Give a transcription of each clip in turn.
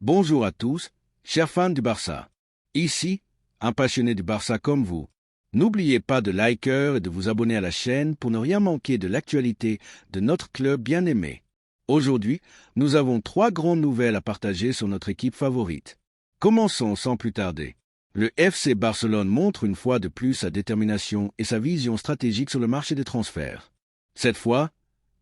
Bonjour à tous, chers fans du Barça. Ici, un passionné du Barça comme vous. N'oubliez pas de liker et de vous abonner à la chaîne pour ne rien manquer de l'actualité de notre club bien aimé. Aujourd'hui, nous avons 3 grandes nouvelles à partager sur notre équipe favorite. Commençons sans plus tarder. Le FC Barcelone montre une fois de plus sa détermination et sa vision stratégique sur le marché des transferts. Cette fois,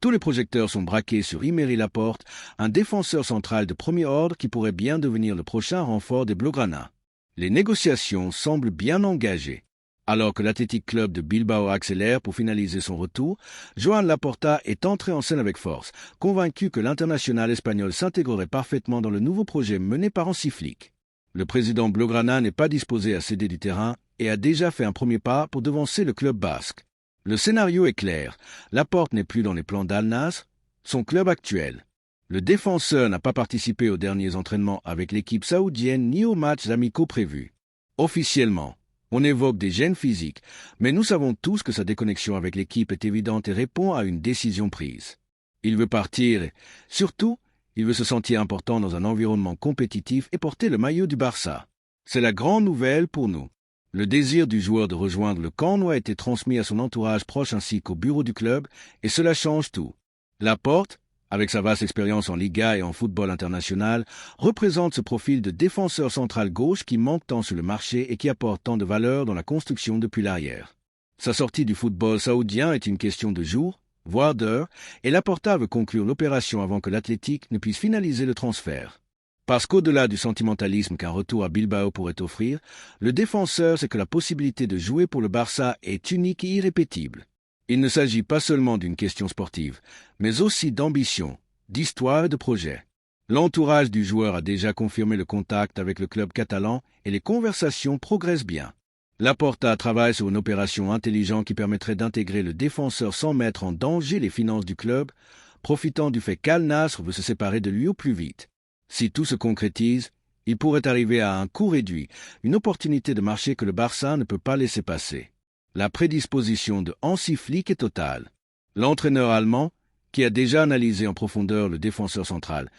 tous les projecteurs sont braqués sur Aymeric Laporte, un défenseur central de premier ordre qui pourrait bien devenir le prochain renfort des Blaugrana. Les négociations semblent bien engagées. Alors que l'Athletic Club de Bilbao accélère pour finaliser son retour, Joan Laporta est entré en scène avec force, convaincu que l'international espagnol s'intégrerait parfaitement dans le nouveau projet mené par Hansi Flick. Le président Blaugrana n'est pas disposé à céder du terrain et a déjà fait un premier pas pour devancer le club basque. Le scénario est clair. Laporte n'est plus dans les plans d'Al Nassr, son club actuel. Le défenseur n'a pas participé aux derniers entraînements avec l'équipe saoudienne ni aux matchs amicaux prévus. Officiellement, on évoque des gênes physiques, mais nous savons tous que sa déconnexion avec l'équipe est évidente et répond à une décision prise. Il veut partir et, surtout, il veut se sentir important dans un environnement compétitif et porter le maillot du Barça. C'est la grande nouvelle pour nous. Le désir du joueur de rejoindre le camp a été transmis à son entourage proche ainsi qu'au bureau du club, et cela change tout. Laporte, avec sa vaste expérience en Liga et en football international, représente ce profil de défenseur central gauche qui manque tant sur le marché et qui apporte tant de valeur dans la construction depuis l'arrière. Sa sortie du football saoudien est une question de jours, voire d'heures, et Laporta veut conclure l'opération avant que l'Athletic ne puisse finaliser le transfert. Parce qu'au-delà du sentimentalisme qu'un retour à Bilbao pourrait offrir, le défenseur sait que la possibilité de jouer pour le Barça est unique et irrépétible. Il ne s'agit pas seulement d'une question sportive, mais aussi d'ambition, d'histoire et de projet. L'entourage du joueur a déjà confirmé le contact avec le club catalan et les conversations progressent bien. Laporta travaille sur une opération intelligente qui permettrait d'intégrer le défenseur sans mettre en danger les finances du club, profitant du fait qu'Al Nassr veut se séparer de lui au plus vite. Si tout se concrétise, il pourrait arriver à un coût réduit, une opportunité de marché que le Barça ne peut pas laisser passer. La prédisposition de Hansi Flick est totale. L'entraîneur allemand, qui a déjà analysé en profondeur le défenseur central,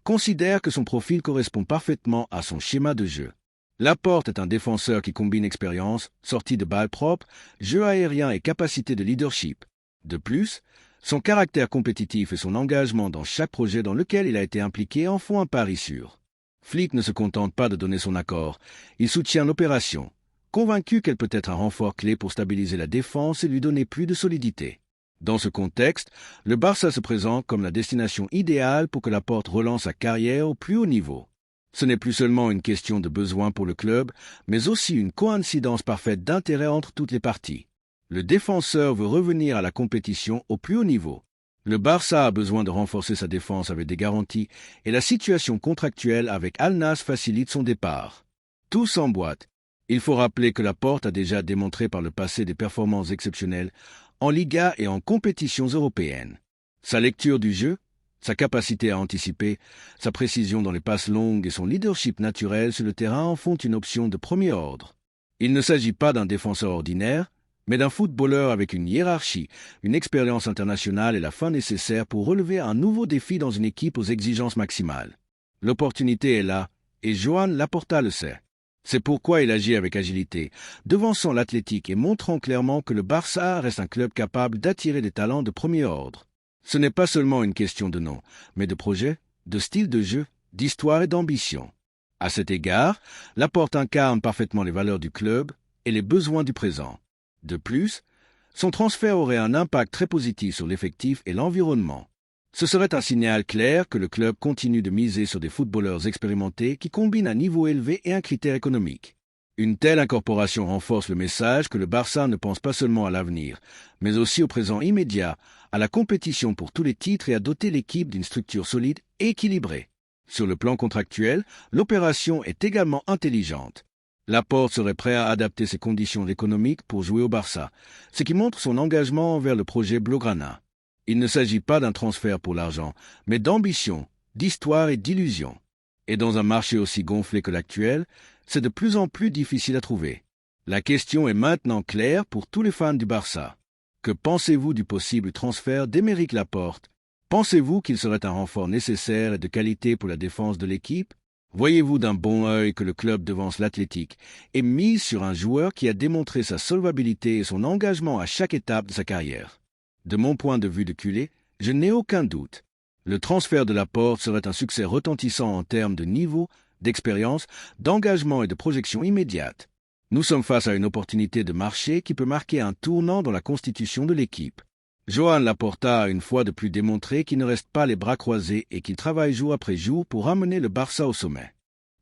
considère que son profil correspond parfaitement à son schéma de jeu. Laporte est un défenseur qui combine expérience, sortie de balle propre, jeu aérien et capacité de leadership. De plus, son caractère compétitif et son engagement dans chaque projet dans lequel il a été impliqué en font un pari sûr. Flick ne se contente pas de donner son accord, il soutient l'opération, convaincu qu'elle peut être un renfort clé pour stabiliser la défense et lui donner plus de solidité. Dans ce contexte, le Barça se présente comme la destination idéale pour que Laporte relance sa carrière au plus haut niveau. Ce n'est plus seulement une question de besoin pour le club, mais aussi une coïncidence parfaite d'intérêt entre toutes les parties. Le défenseur veut revenir à la compétition au plus haut niveau. Le Barça a besoin de renforcer sa défense avec des garanties et la situation contractuelle avec Al Nassr facilite son départ. Tout s'emboîte. Il faut rappeler que Laporte a déjà démontré par le passé des performances exceptionnelles en Liga et en compétitions européennes. Sa lecture du jeu, sa capacité à anticiper, sa précision dans les passes longues et son leadership naturel sur le terrain en font une option de premier ordre. Il ne s'agit pas d'un défenseur ordinaire, mais d'un footballeur avec une hiérarchie, une expérience internationale et la fin nécessaire pour relever un nouveau défi dans une équipe aux exigences maximales. L'opportunité est là, et Joan Laporta le sait. C'est pourquoi il agit avec agilité, devançant l'Athletic et montrant clairement que le Barça reste un club capable d'attirer des talents de premier ordre. Ce n'est pas seulement une question de nom, mais de projet, de style de jeu, d'histoire et d'ambition. À cet égard, Laporte incarne parfaitement les valeurs du club et les besoins du présent. De plus, son transfert aurait un impact très positif sur l'effectif et l'environnement. Ce serait un signal clair que le club continue de miser sur des footballeurs expérimentés qui combinent un niveau élevé et un critère économique. Une telle incorporation renforce le message que le Barça ne pense pas seulement à l'avenir, mais aussi au présent immédiat, à la compétition pour tous les titres et à doter l'équipe d'une structure solide et équilibrée. Sur le plan contractuel, l'opération est également intelligente. Laporte serait prêt à adapter ses conditions économiques pour jouer au Barça, ce qui montre son engagement envers le projet Blaugrana. Il ne s'agit pas d'un transfert pour l'argent, mais d'ambition, d'histoire et d'illusion. Et dans un marché aussi gonflé que l'actuel, c'est de plus en plus difficile à trouver. La question est maintenant claire pour tous les fans du Barça. Que pensez-vous du possible transfert d'Aymeric Laporte? Pensez-vous qu'il serait un renfort nécessaire et de qualité pour la défense de l'équipe? Voyez-vous d'un bon œil que le club devance l'Athletic et mise sur un joueur qui a démontré sa solvabilité et son engagement à chaque étape de sa carrière? De mon point de vue de culé, je n'ai aucun doute. Le transfert de Laporte serait un succès retentissant en termes de niveau, d'expérience, d'engagement et de projection immédiate. Nous sommes face à une opportunité de marché qui peut marquer un tournant dans la constitution de l'équipe. Joan Laporta a une fois de plus démontré qu'il ne reste pas les bras croisés et qu'il travaille jour après jour pour ramener le Barça au sommet.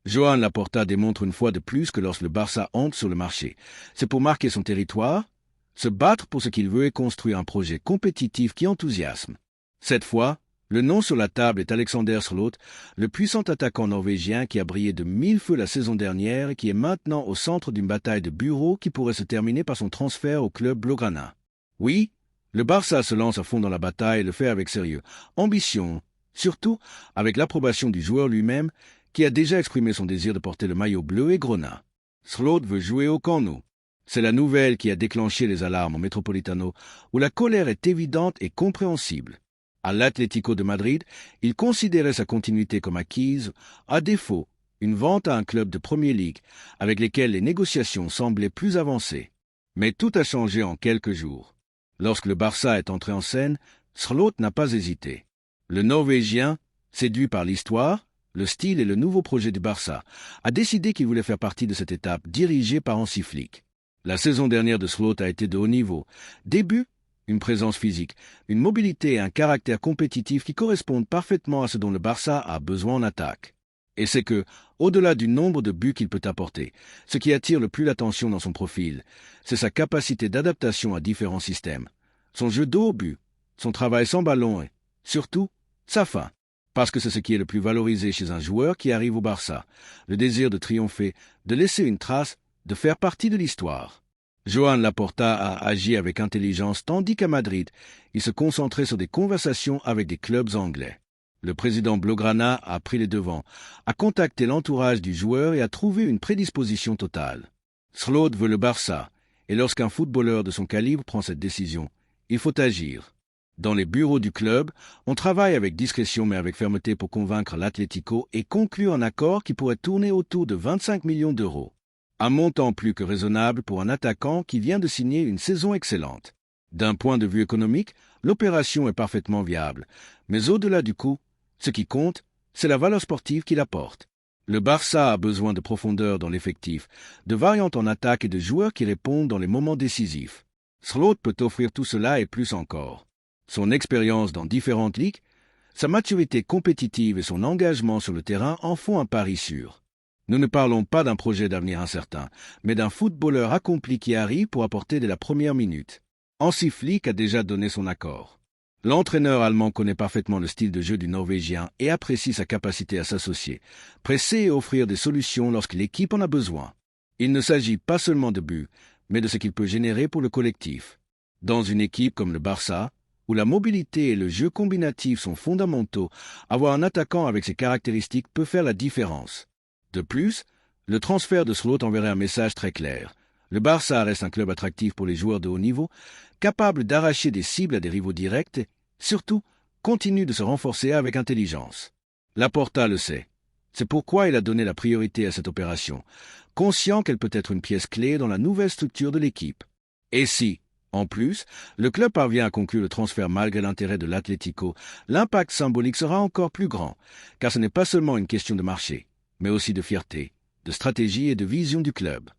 Joan Laporta démontre une fois de plus que lorsque le Barça entre sur le marché, c'est pour marquer son territoire, se battre pour ce qu'il veut et construire un projet compétitif qui enthousiasme. Cette fois, le nom sur la table est Alexander Sørloth, le puissant attaquant norvégien qui a brillé de mille feux la saison dernière et qui est maintenant au centre d'une bataille de bureau qui pourrait se terminer par son transfert au club Blaugrana. Oui, le Barça se lance à fond dans la bataille et le fait avec sérieux, ambition, surtout avec l'approbation du joueur lui-même qui a déjà exprimé son désir de porter le maillot bleu et grenat. Sørloth veut jouer au Camp Nou. C'est la nouvelle qui a déclenché les alarmes au Metropolitano, où la colère est évidente et compréhensible. À l'Atlético de Madrid, il considérait sa continuité comme acquise, à défaut, une vente à un club de Premier League, avec lesquels les négociations semblaient plus avancées. Mais tout a changé en quelques jours. Lorsque le Barça est entré en scène, Sørloth n'a pas hésité. Le Norvégien, séduit par l'histoire, le style et le nouveau projet du Barça, a décidé qu'il voulait faire partie de cette étape dirigée par Hansi Flick. La saison dernière de Sørloth a été de haut niveau. Début, une présence physique, une mobilité et un caractère compétitif qui correspondent parfaitement à ce dont le Barça a besoin en attaque. Et c'est que, au-delà du nombre de buts qu'il peut apporter, ce qui attire le plus l'attention dans son profil, c'est sa capacité d'adaptation à différents systèmes, son jeu dos au but, son travail sans ballon et, surtout, sa fin. Parce que c'est ce qui est le plus valorisé chez un joueur qui arrive au Barça, le désir de triompher, de laisser une trace, de faire partie de l'histoire. Joan Laporta a agi avec intelligence tandis qu'à Madrid, il se concentrait sur des conversations avec des clubs anglais. Le président Blaugrana a pris les devants, a contacté l'entourage du joueur et a trouvé une prédisposition totale. Sørloth veut le Barça, et lorsqu'un footballeur de son calibre prend cette décision, il faut agir. Dans les bureaux du club, on travaille avec discrétion mais avec fermeté pour convaincre l'Atlético et conclure un accord qui pourrait tourner autour de 25 millions d'euros. Un montant plus que raisonnable pour un attaquant qui vient de signer une saison excellente. D'un point de vue économique, l'opération est parfaitement viable, mais au-delà du coût, ce qui compte, c'est la valeur sportive qu'il apporte. Le Barça a besoin de profondeur dans l'effectif, de variantes en attaque et de joueurs qui répondent dans les moments décisifs. Sørloth peut offrir tout cela et plus encore. Son expérience dans différentes ligues, sa maturité compétitive et son engagement sur le terrain en font un pari sûr. Nous ne parlons pas d'un projet d'avenir incertain, mais d'un footballeur accompli qui arrive pour apporter dès la première minute. Hansi Flick a déjà donné son accord. L'entraîneur allemand connaît parfaitement le style de jeu du Norvégien et apprécie sa capacité à s'associer, presser et offrir des solutions lorsque l'équipe en a besoin. Il ne s'agit pas seulement de buts, mais de ce qu'il peut générer pour le collectif. Dans une équipe comme le Barça, où la mobilité et le jeu combinatif sont fondamentaux, avoir un attaquant avec ces caractéristiques peut faire la différence. De plus, le transfert de Sørloth enverrait un message très clair. Le Barça reste un club attractif pour les joueurs de haut niveau, capable d'arracher des cibles à des rivaux directs et, surtout, continue de se renforcer avec intelligence. Laporta le sait. C'est pourquoi il a donné la priorité à cette opération, conscient qu'elle peut être une pièce clé dans la nouvelle structure de l'équipe. Et si, en plus, le club parvient à conclure le transfert malgré l'intérêt de l'Atlético, l'impact symbolique sera encore plus grand, car ce n'est pas seulement une question de marché, mais aussi de fierté, de stratégie et de vision du club.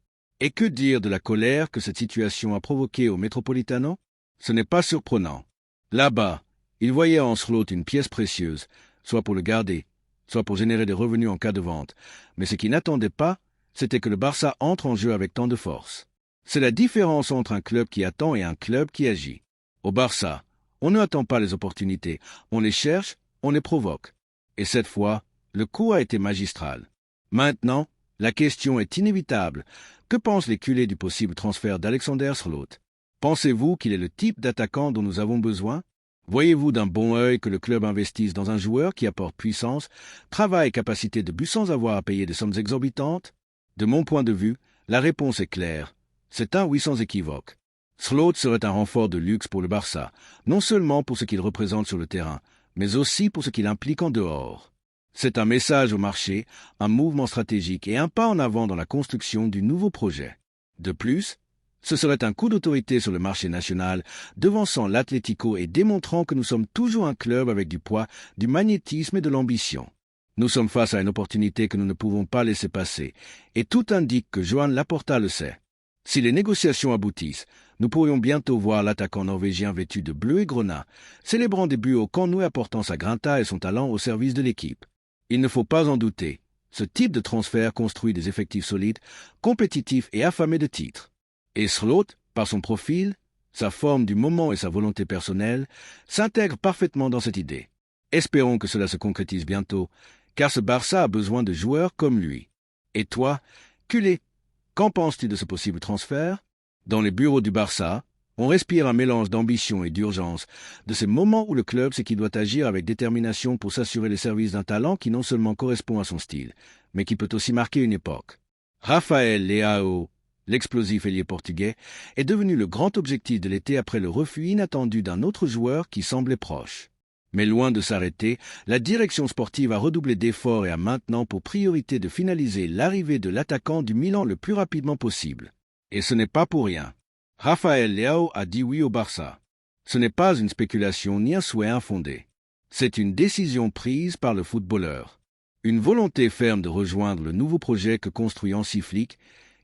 Et que dire de la colère que cette situation a provoquée au Metropolitano? Ce n'est pas surprenant. Là-bas, il voyait en Sørloth une pièce précieuse, soit pour le garder, soit pour générer des revenus en cas de vente. Mais ce qu'ils n'attendaient pas, c'était que le Barça entre en jeu avec tant de force. C'est la différence entre un club qui attend et un club qui agit. Au Barça, on ne attend pas les opportunités, on les cherche, on les provoque. Et cette fois, le coup a été magistral. Maintenant, la question est inévitable. Que pensent les culés du possible transfert d'Alexander Sørloth? Pensez-vous qu'il est le type d'attaquant dont nous avons besoin? Voyez-vous d'un bon œil que le club investisse dans un joueur qui apporte puissance, travail et capacité de but sans avoir à payer des sommes exorbitantes? De mon point de vue, la réponse est claire. C'est un oui sans équivoque. Sørloth serait un renfort de luxe pour le Barça, non seulement pour ce qu'il représente sur le terrain, mais aussi pour ce qu'il implique en dehors. C'est un message au marché, un mouvement stratégique et un pas en avant dans la construction du nouveau projet. De plus, ce serait un coup d'autorité sur le marché national, devançant l'Atlético et démontrant que nous sommes toujours un club avec du poids, du magnétisme et de l'ambition. Nous sommes face à une opportunité que nous ne pouvons pas laisser passer, et tout indique que Joan Laporta le sait. Si les négociations aboutissent, nous pourrions bientôt voir l'attaquant norvégien vêtu de bleu et grenat, célébrant des buts au camp nou et apportant sa grinta et son talent au service de l'équipe. Il ne faut pas en douter, ce type de transfert construit des effectifs solides, compétitifs et affamés de titres. Et Slot, par son profil, sa forme du moment et sa volonté personnelle, s'intègre parfaitement dans cette idée. Espérons que cela se concrétise bientôt, car ce Barça a besoin de joueurs comme lui. Et toi, Culé, qu'en penses-tu de ce possible transfert? Dans les bureaux du Barça, on respire un mélange d'ambition et d'urgence, de ces moments où le club sait qu'il doit agir avec détermination pour s'assurer les services d'un talent qui non seulement correspond à son style, mais qui peut aussi marquer une époque. Rafael Leao, l'explosif ailier portugais, est devenu le grand objectif de l'été après le refus inattendu d'un autre joueur qui semblait proche. Mais loin de s'arrêter, la direction sportive a redoublé d'efforts et a maintenant pour priorité de finaliser l'arrivée de l'attaquant du Milan le plus rapidement possible. Et ce n'est pas pour rien. Rafael Leao a dit oui au Barça. Ce n'est pas une spéculation ni un souhait infondé. C'est une décision prise par le footballeur. Une volonté ferme de rejoindre le nouveau projet que construit Hansi Flick,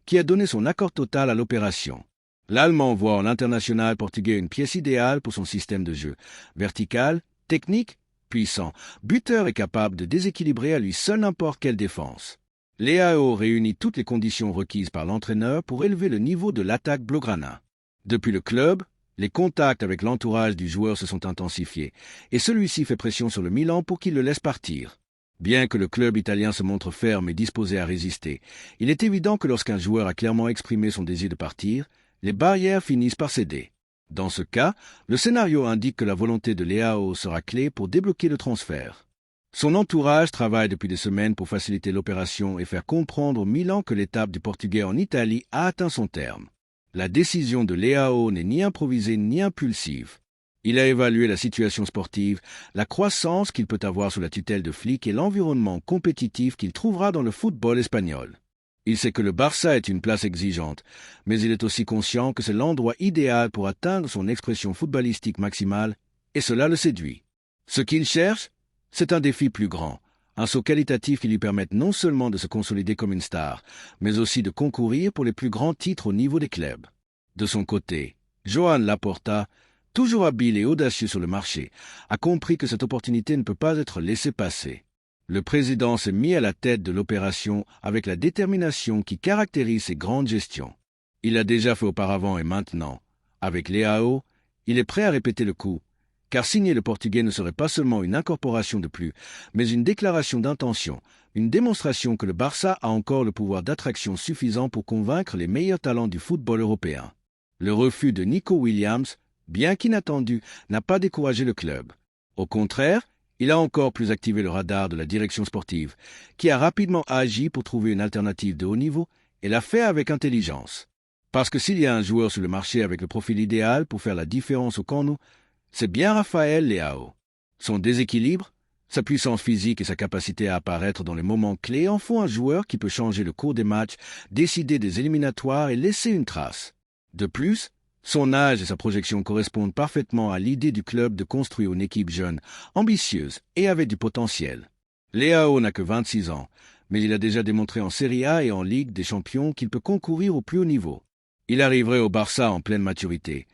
qui a donné son accord total à l'opération. L'Allemand voit en l'international portugais une pièce idéale pour son système de jeu, vertical, technique, puissant, buteur et capable de déséquilibrer à lui seul n'importe quelle défense. Leao réunit toutes les conditions requises par l'entraîneur pour élever le niveau de l'attaque blaugrana. Depuis le club, les contacts avec l'entourage du joueur se sont intensifiés, et celui-ci fait pression sur le Milan pour qu'il le laisse partir. Bien que le club italien se montre ferme et disposé à résister, il est évident que lorsqu'un joueur a clairement exprimé son désir de partir, les barrières finissent par céder. Dans ce cas, le scénario indique que la volonté de Leao sera clé pour débloquer le transfert. Son entourage travaille depuis des semaines pour faciliter l'opération et faire comprendre au Milan que l'étape du Portugais en Italie a atteint son terme. La décision de Leao n'est ni improvisée ni impulsive. Il a évalué la situation sportive, la croissance qu'il peut avoir sous la tutelle de Flick et l'environnement compétitif qu'il trouvera dans le football espagnol. Il sait que le Barça est une place exigeante, mais il est aussi conscient que c'est l'endroit idéal pour atteindre son expression footballistique maximale, et cela le séduit. Ce qu'il cherche, c'est un défi plus grand, un saut qualitatif qui lui permette non seulement de se consolider comme une star, mais aussi de concourir pour les plus grands titres au niveau des clubs. De son côté, Joan Laporta, toujours habile et audacieux sur le marché, a compris que cette opportunité ne peut pas être laissée passer. Le président s'est mis à la tête de l'opération avec la détermination qui caractérise ses grandes gestions. Il l'a déjà fait auparavant et maintenant, avec Leao, il est prêt à répéter le coup, car signer le Portugais ne serait pas seulement une incorporation de plus, mais une déclaration d'intention, une démonstration que le Barça a encore le pouvoir d'attraction suffisant pour convaincre les meilleurs talents du football européen. Le refus de Nico Williams, bien qu'inattendu, n'a pas découragé le club. Au contraire, il a encore plus activé le radar de la direction sportive, qui a rapidement agi pour trouver une alternative de haut niveau et l'a fait avec intelligence. Parce que s'il y a un joueur sur le marché avec le profil idéal pour faire la différence au camp nou, c'est bien Rafael Leao. Son déséquilibre, sa puissance physique et sa capacité à apparaître dans les moments clés en font un joueur qui peut changer le cours des matchs, décider des éliminatoires et laisser une trace. De plus, son âge et sa projection correspondent parfaitement à l'idée du club de construire une équipe jeune, ambitieuse et avec du potentiel. Leao n'a que 26 ans, mais il a déjà démontré en Serie A et en Ligue des Champions qu'il peut concourir au plus haut niveau. Il arriverait au Barça en pleine maturité,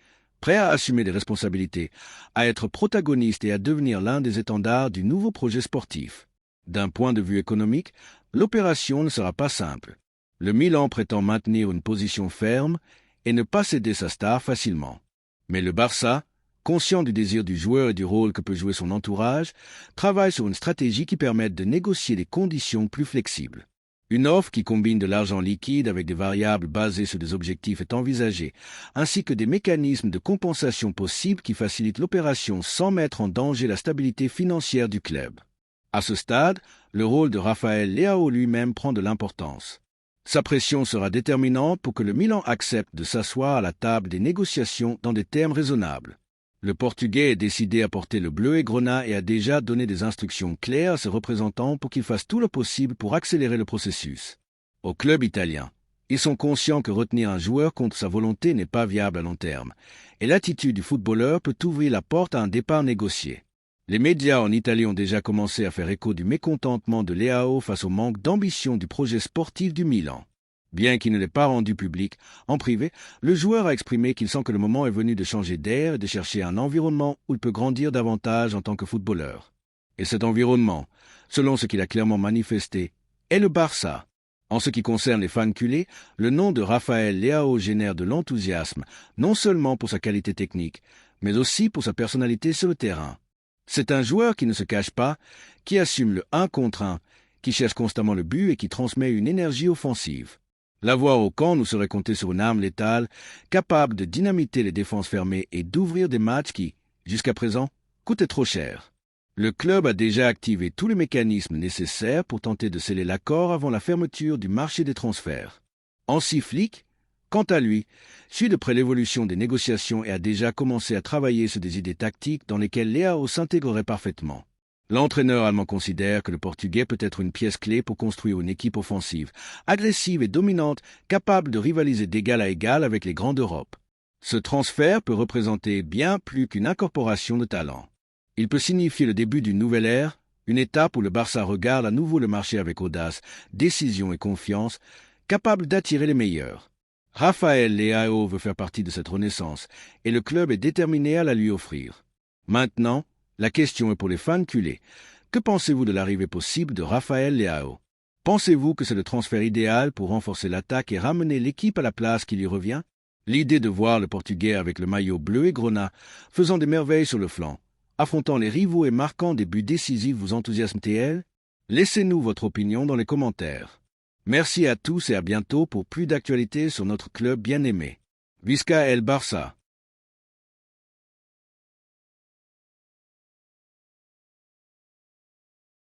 prêt à assumer des responsabilités, à être protagoniste et à devenir l'un des étendards du nouveau projet sportif. D'un point de vue économique, l'opération ne sera pas simple. Le Milan prétend maintenir une position ferme et ne pas céder sa star facilement. Mais le Barça, conscient du désir du joueur et du rôle que peut jouer son entourage, travaille sur une stratégie qui permette de négocier des conditions plus flexibles. Une offre qui combine de l'argent liquide avec des variables basées sur des objectifs est envisagée, ainsi que des mécanismes de compensation possibles qui facilitent l'opération sans mettre en danger la stabilité financière du club. À ce stade, le rôle de Rafael Leao lui-même prend de l'importance. Sa pression sera déterminante pour que le Milan accepte de s'asseoir à la table des négociations dans des termes raisonnables. Le Portugais est décidé à porter le bleu et grenat et a déjà donné des instructions claires à ses représentants pour qu'ils fassent tout le possible pour accélérer le processus. Au club italien, ils sont conscients que retenir un joueur contre sa volonté n'est pas viable à long terme, et l'attitude du footballeur peut ouvrir la porte à un départ négocié. Les médias en Italie ont déjà commencé à faire écho du mécontentement de Leao face au manque d'ambition du projet sportif du Milan. Bien qu'il ne l'ait pas rendu public, en privé, le joueur a exprimé qu'il sent que le moment est venu de changer d'air et de chercher un environnement où il peut grandir davantage en tant que footballeur. Et cet environnement, selon ce qu'il a clairement manifesté, est le Barça. En ce qui concerne les fans culés, le nom de Rafael Leao génère de l'enthousiasme, non seulement pour sa qualité technique, mais aussi pour sa personnalité sur le terrain. C'est un joueur qui ne se cache pas, qui assume le 1 contre 1, qui cherche constamment le but et qui transmet une énergie offensive. L'avoir au camp nous serait compter sur une arme létale, capable de dynamiter les défenses fermées et d'ouvrir des matchs qui, jusqu'à présent, coûtaient trop cher. Le club a déjà activé tous les mécanismes nécessaires pour tenter de sceller l'accord avant la fermeture du marché des transferts. Hansi Flick, quant à lui, suit de près l'évolution des négociations et a déjà commencé à travailler sur des idées tactiques dans lesquelles Leao s'intégrerait parfaitement. L'entraîneur allemand considère que le Portugais peut être une pièce clé pour construire une équipe offensive, agressive et dominante, capable de rivaliser d'égal à égal avec les grands d'Europe. Ce transfert peut représenter bien plus qu'une incorporation de talent. Il peut signifier le début d'une nouvelle ère, une étape où le Barça regarde à nouveau le marché avec audace, décision et confiance, capable d'attirer les meilleurs. Rafael Leao veut faire partie de cette renaissance, et le club est déterminé à la lui offrir. Maintenant, la question est pour les fans culés. Que pensez-vous de l'arrivée possible de Rafael Leao? Pensez-vous que c'est le transfert idéal pour renforcer l'attaque et ramener l'équipe à la place qui lui revient? L'idée de voir le Portugais avec le maillot bleu et grenat, faisant des merveilles sur le flanc, affrontant les rivaux et marquant des buts décisifs vous enthousiasme-t-elle? Laissez-nous votre opinion dans les commentaires. Merci à tous et à bientôt pour plus d'actualités sur notre club bien-aimé. Visca el Barça!